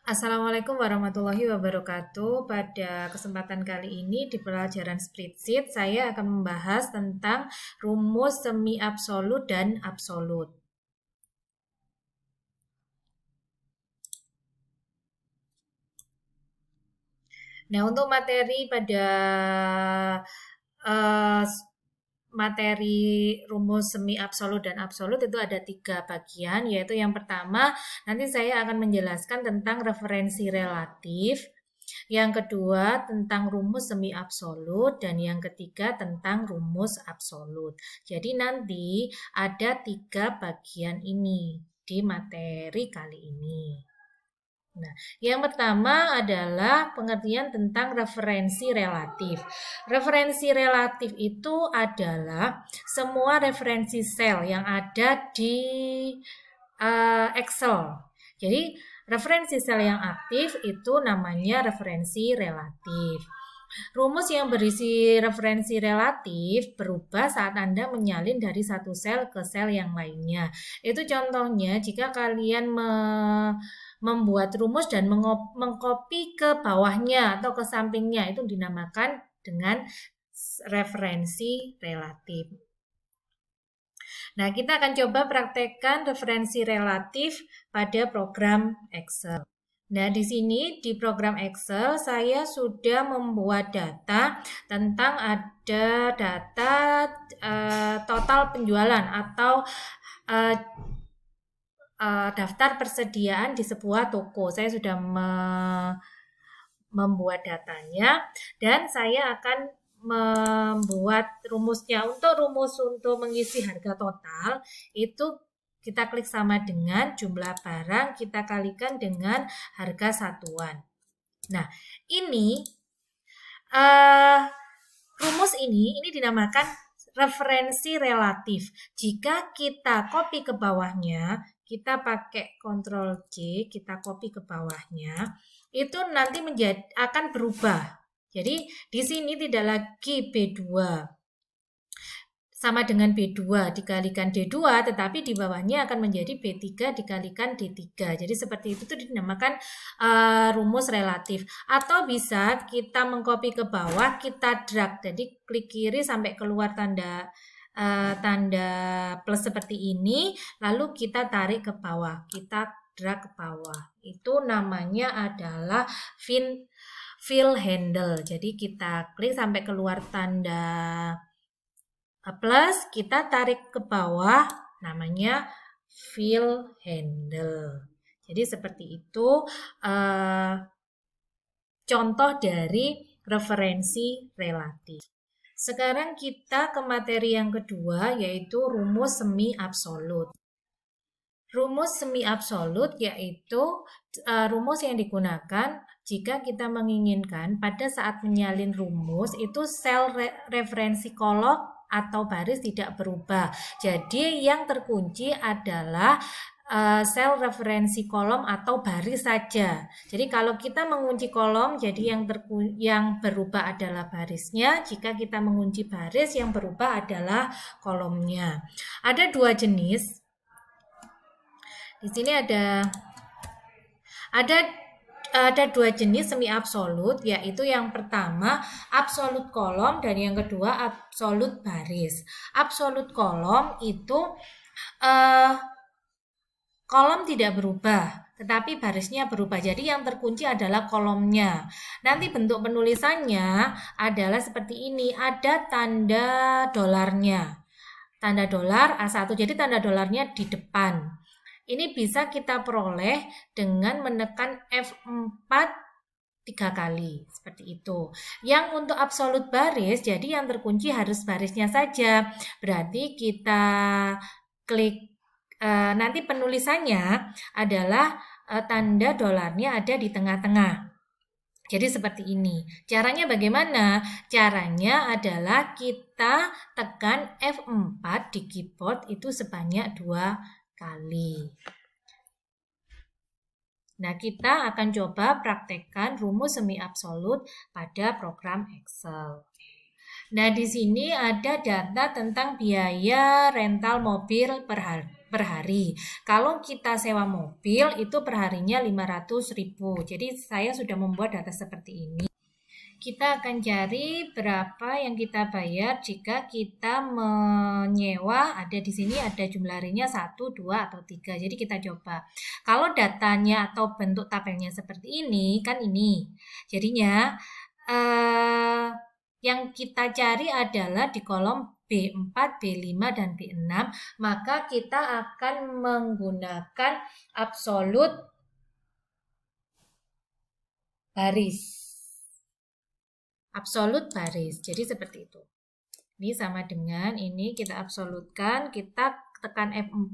Assalamualaikum warahmatullahi wabarakatuh. Pada kesempatan kali ini di pelajaran spreadsheet saya akan membahas tentang rumus semi absolut dan absolut. Nah, untuk materi pada materi rumus semi absolut dan absolut itu ada 3 bagian, yaitu yang pertama nanti saya akan menjelaskan tentang referensi relatif, yang kedua tentang rumus semi absolut, dan yang ketiga tentang rumus absolut. Jadi nanti ada 3 bagian ini di materi kali ini. Nah, yang pertama adalah pengertian tentang referensi relatif. Referensi relatif itu adalah semua referensi sel yang ada di Excel. Jadi, referensi sel yang aktif itu namanya referensi relatif. Rumus yang berisi referensi relatif berubah saat Anda menyalin dari satu sel ke sel yang lainnya. Itu contohnya jika kalian membuat rumus dan mengcopy ke bawahnya atau ke sampingnya, itu dinamakan dengan referensi relatif. Nah, kita akan coba praktekkan referensi relatif pada program Excel. Nah, di sini di program Excel saya sudah membuat data tentang ada data total penjualan atau daftar persediaan di sebuah toko. Saya sudah membuat datanya dan saya akan membuat rumusnya. Untuk rumus untuk mengisi harga total itu kita klik sama dengan jumlah barang, kita kalikan dengan harga satuan. Nah, ini rumus ini dinamakan referensi relatif. Jika kita copy ke bawahnya, kita pakai Ctrl C, kita copy ke bawahnya, itu nanti akan berubah. Jadi di sini tidak lagi B2 sama dengan B2 dikalikan D2, tetapi di bawahnya akan menjadi B3 dikalikan D3. Jadi seperti itu dinamakan rumus relatif. Atau bisa kita mengcopy ke bawah, kita drag. Jadi klik kiri sampai keluar tanda plus seperti ini, lalu kita tarik ke bawah, kita drag ke bawah. Itu namanya adalah fill handle. Jadi kita klik sampai keluar tanda plus, kita tarik ke bawah, namanya fill handle. Jadi seperti itu contoh dari referensi relatif. Sekarang kita ke materi yang kedua, yaitu rumus semi absolut. Rumus semi absolut yaitu rumus yang digunakan jika kita menginginkan pada saat menyalin rumus itu sel referensi kolom atau baris tidak berubah. Jadi yang terkunci adalah sel referensi kolom atau baris saja. Jadi kalau kita mengunci kolom, jadi yang berubah adalah barisnya. Jika kita mengunci baris, yang berubah adalah kolomnya. Ada 2 jenis. Di sini ada 2 jenis semi absolut, yaitu yang pertama absolut kolom dan yang kedua absolut baris. Absolut kolom itu kolom tidak berubah, tetapi barisnya berubah. Jadi yang terkunci adalah kolomnya. Nanti bentuk penulisannya adalah seperti ini, ada tanda dolarnya. Tanda dolar A1, jadi tanda dolarnya di depan. Ini bisa kita peroleh dengan menekan F4 3 kali, seperti itu. Yang untuk absolut baris, jadi yang terkunci harus barisnya saja. Berarti kita klik, nanti penulisannya adalah tanda dolarnya ada di tengah-tengah. Jadi seperti ini. Caranya bagaimana? Caranya adalah kita tekan F4 di keyboard itu sebanyak 2 kali. Nah, kita akan coba praktekkan rumus semi absolut pada program Excel. Nah, di sini ada data tentang biaya rental mobil per per hari. Kalau kita sewa mobil itu perharinya 500.000. Jadi saya sudah membuat data seperti ini. Kita akan cari berapa yang kita bayar jika kita menyewa. Ada di sini ada jumlah harinya 1, 2, atau 3. Jadi kita coba. Kalau datanya atau bentuk tabelnya seperti ini, kan ini. Jadinya yang kita cari adalah di kolom B4, B5, dan B6. Maka kita akan menggunakan absolut baris. Absolut baris. Jadi seperti itu. Ini sama dengan ini kita absolutkan, kita tekan F4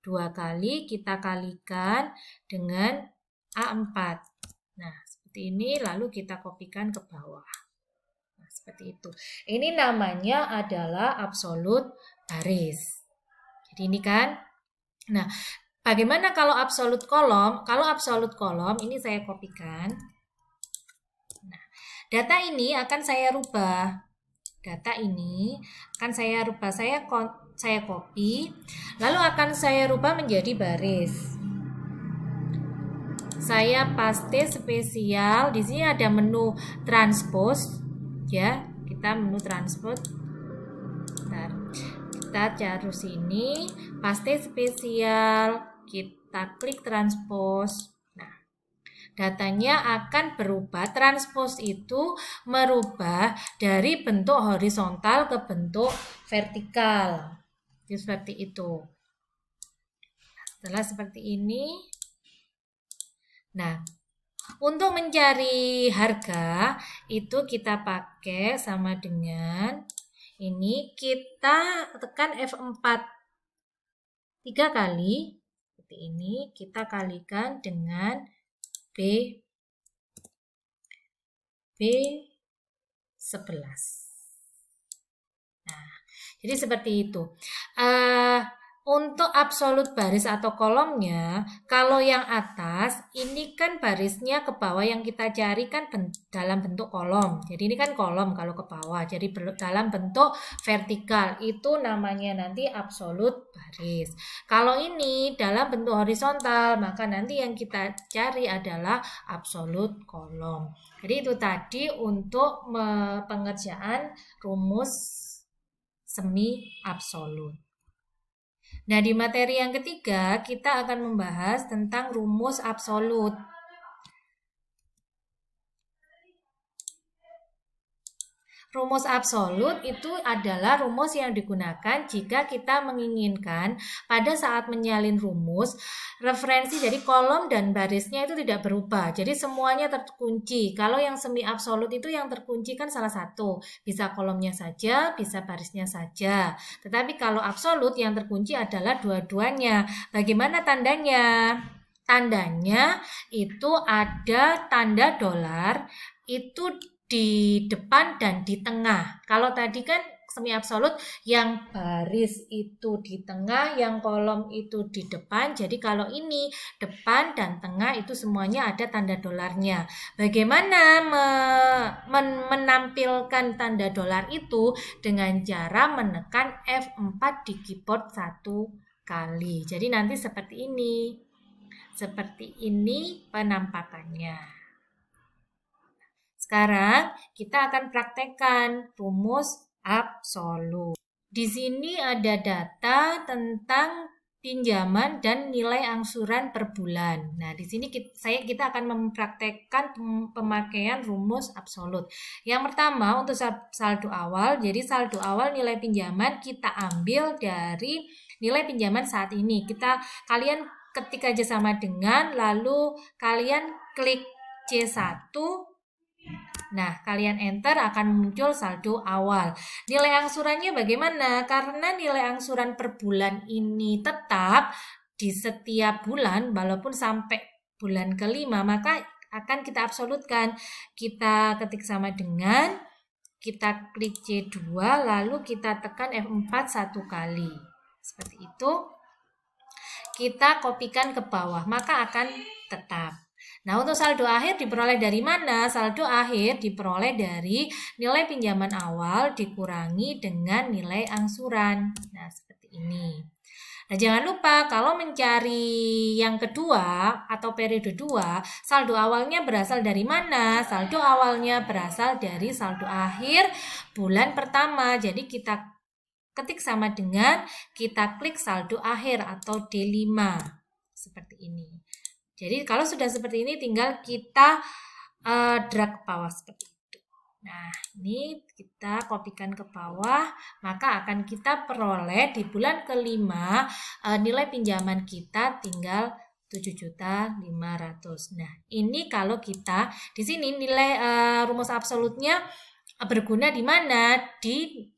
2 kali, kita kalikan dengan A4. Nah, seperti ini lalu kita kopikan ke bawah. Nah, seperti itu. Ini namanya adalah absolut baris. Jadi ini kan. Nah, bagaimana kalau absolut kolom? Kalau absolut kolom ini saya kopikan. Data ini akan saya rubah. Data ini akan saya rubah. Saya copy, lalu akan saya rubah menjadi baris. Saya paste spesial. Di sini ada menu transpose, ya. Kita menu transpose. Bentar. Kita cari sini, paste spesial. Kita klik transpose. Datanya akan berubah. Transpose itu merubah dari bentuk horizontal ke bentuk vertikal. Jadi seperti itu. Setelah seperti ini. Nah, untuk mencari harga itu kita pakai sama dengan ini. Kita tekan F4 3 kali. Seperti ini. Kita kalikan dengan B11. Nah, jadi seperti itu. Untuk absolut baris atau kolomnya, kalau yang atas ini kan barisnya ke bawah, yang kita cari kan dalam bentuk kolom. Jadi ini kan kolom kalau ke bawah. Jadi dalam bentuk vertikal itu namanya nanti absolut baris. Kalau ini dalam bentuk horizontal, maka nanti yang kita cari adalah absolut kolom. Jadi itu tadi untuk pengerjaan rumus semi absolut. Nah, di materi yang ketiga, kita akan membahas tentang rumus absolut. Rumus absolut itu adalah rumus yang digunakan jika kita menginginkan pada saat menyalin rumus, referensi jadi kolom dan barisnya itu tidak berubah. Jadi semuanya terkunci. Kalau yang semi absolut itu yang terkunci kan salah satu. Bisa kolomnya saja, bisa barisnya saja. Tetapi kalau absolut yang terkunci adalah dua-duanya. Bagaimana tandanya? Tandanya itu ada tanda dolar, itu di depan dan di tengah. Kalau tadi kan semi absolut yang baris itu di tengah, yang kolom itu di depan. Jadi kalau ini depan dan tengah itu semuanya ada tanda dolarnya. Bagaimana menampilkan tanda dolar itu? Dengan cara menekan F4 di keyboard 1 kali. Jadi nanti seperti ini. Seperti ini penampakannya. Sekarang kita akan praktekkan rumus absolut. Di sini ada data tentang pinjaman dan nilai angsuran per bulan. Nah, di sini kita akan mempraktekkan pemakaian rumus absolut. Yang pertama untuk saldo awal. Jadi saldo awal nilai pinjaman kita ambil dari nilai pinjaman saat ini. Kalian ketik aja sama dengan, lalu kalian klik C1. Nah, kalian enter akan muncul saldo awal. Nilai angsurannya bagaimana? Karena nilai angsuran per bulan ini tetap di setiap bulan, walaupun sampai bulan kelima, maka akan kita absolutkan. Kita ketik sama dengan, kita klik C2, lalu kita tekan F4 1 kali. Seperti itu. Kita kopikan ke bawah, maka akan tetap. Nah, untuk saldo akhir diperoleh dari mana? Saldo akhir diperoleh dari nilai pinjaman awal dikurangi dengan nilai angsuran. Nah, seperti ini. Nah, jangan lupa kalau mencari yang kedua atau periode 2, saldo awalnya berasal dari mana? Saldo awalnya berasal dari saldo akhir bulan pertama. Jadi kita ketik sama dengan kita klik saldo akhir atau D5. Seperti ini. Jadi kalau sudah seperti ini tinggal kita drag ke bawah seperti itu. Nah, ini kita kopikan ke bawah, maka akan kita peroleh di bulan kelima nilai pinjaman kita tinggal 7.500.000. Nah, ini kalau kita di sini nilai rumus absolutnya berguna di mana? Di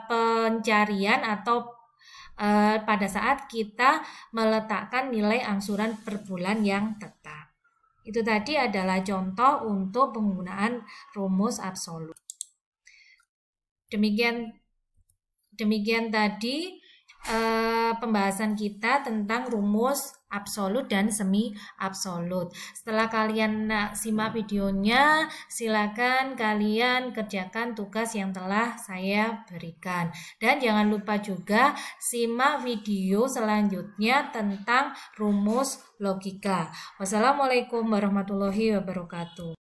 pencarian atau pada saat kita meletakkan nilai angsuran per bulan yang tetap. Itu tadi adalah contoh untuk penggunaan rumus absolut. Demikian tadi pembahasan kita tentang rumus absolut dan semi absolut. Setelah kalian simak videonya, silakan kalian kerjakan tugas yang telah saya berikan. Dan jangan lupa juga simak video selanjutnya tentang rumus logika. Wassalamualaikum warahmatullahi wabarakatuh.